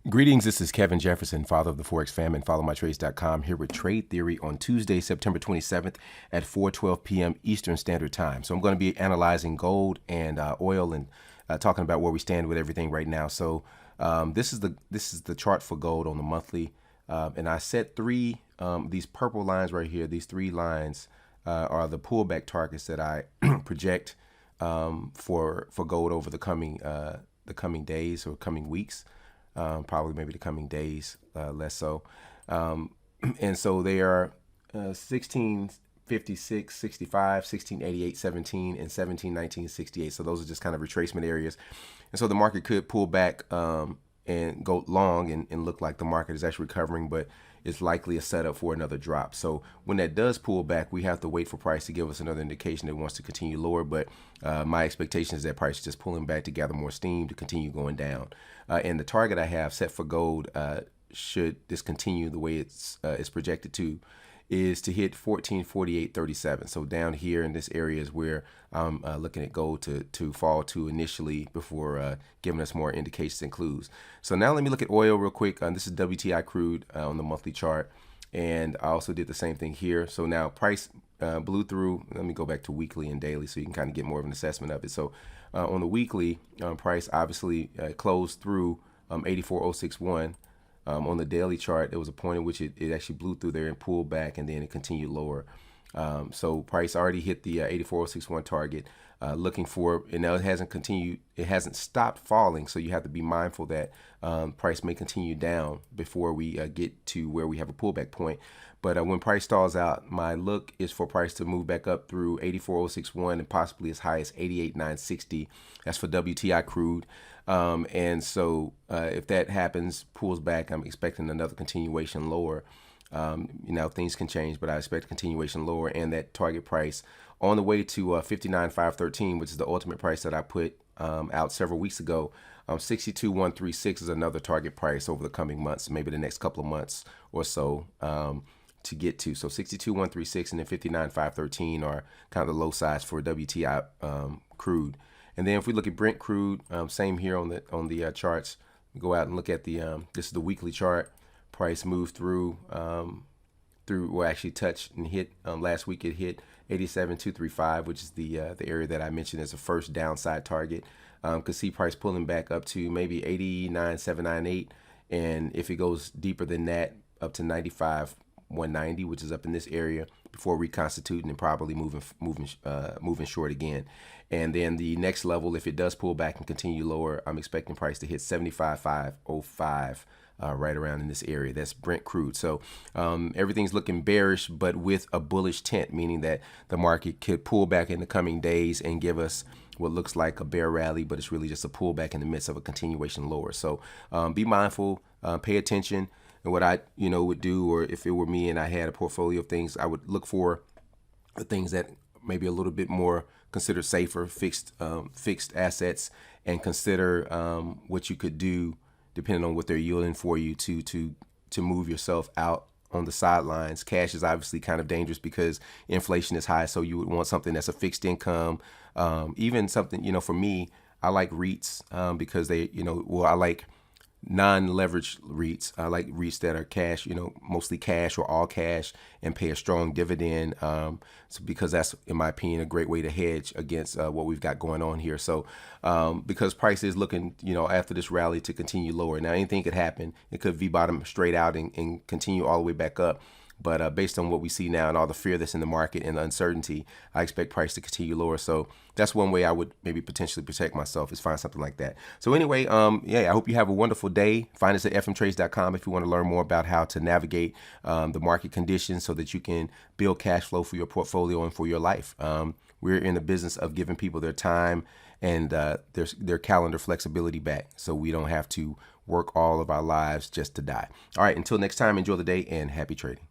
Greetings, this is Kevin Jefferson, father of the Forex fam and followmytrades.com, here with Trade Theory on Tuesday, September 27th at 4:12 p.m. Eastern Standard Time. So I'm going to be analyzing gold and oil and talking about where we stand with everything right now. So this is the chart for gold on the monthly, and I set these purple lines right here. These three lines are the pullback targets that I project for gold over the coming days or coming weeks. Probably maybe the coming days, less so. And so they are 1656, 65, 1688, 17, and 1719, 68. So those are just kind of retracement areas. And so the market could pull back and go long and look like the market is actually recovering, but it's likely a setup for another drop. So when that does pull back, we have to wait for price to give us another indication that it wants to continue lower. But my expectation is that price is just pulling back to gather more steam to continue going down. And the target I have set for gold, should this continue the way it's projected to, is to hit 1448.37. So down here in this area is where I'm looking at gold to fall to initially before giving us more indications and clues. So now let me look at oil real quick. This is WTI crude on the monthly chart. And I also did the same thing here. So now price blew through. Let me go back to weekly and daily so you can kind of get more of an assessment of it. So on the weekly, price obviously closed through 84.061. On the daily chart, there was a point in which it actually blew through there and pulled back, and then it continued lower. So price already hit the 84.061 target, looking for, and now it hasn't continued, it hasn't stopped falling. So you have to be mindful that price may continue down before we get to where we have a pullback point. But when price stalls out, my look is for price to move back up through 84.061 and possibly as high as 88.960. That's for WTI crude. And so if that happens, pulls back, I'm expecting another continuation lower. Things can change, but I expect continuation lower, and that target price on the way to 59,513, which is the ultimate price that I put out several weeks ago. 62,136 is another target price over the coming months, maybe the next couple of months or so, to get to. So 62,136 and then 59,513 are kind of the low sides for WTI crude. And then if we look at Brent crude, same here on the charts. We go out and look at the this is the weekly chart. Price moved through actually touched and hit last week. It hit 87,235, which is the area that I mentioned as a first downside target. Could see price pulling back up to maybe 89,798, and if it goes deeper than that, up to 95,190, which is up in this area, before reconstituting and probably moving short again. And then the next level, if it does pull back and continue lower, I'm expecting price to hit 75,505. Right around in this area. That's Brent crude. So everything's looking bearish, but with a bullish tint, meaning that the market could pull back in the coming days and give us what looks like a bear rally, but it's really just a pullback in the midst of a continuation lower. So be mindful, pay attention. And what I would do, or if it were me and I had a portfolio of things, I would look for the things that maybe a little bit more considered safer, fixed assets, and consider what you could do depending on what they're yielding for you to move yourself out on the sidelines. Cash is obviously kind of dangerous because inflation is high, so you would want something that's a fixed income. Even something, for me, I like REITs because they, I like non-leveraged REITs. I like REITs that are cash, mostly cash or all cash, and pay a strong dividend. So because that's, in my opinion, a great way to hedge against what we've got going on here. So because price is looking, after this rally to continue lower. Now, anything could happen. It could V-bottom straight out and continue all the way back up. But based on what we see now and all the fear that's in the market and the uncertainty, I expect price to continue lower. So that's one way I would maybe potentially protect myself, is find something like that. So anyway, I hope you have a wonderful day. Find us at fmtrades.com if you want to learn more about how to navigate the market conditions so that you can build cash flow for your portfolio and for your life. We're in the business of giving people their time and their calendar flexibility back, so we don't have to work all of our lives just to die. All right, until next time, enjoy the day and happy trading.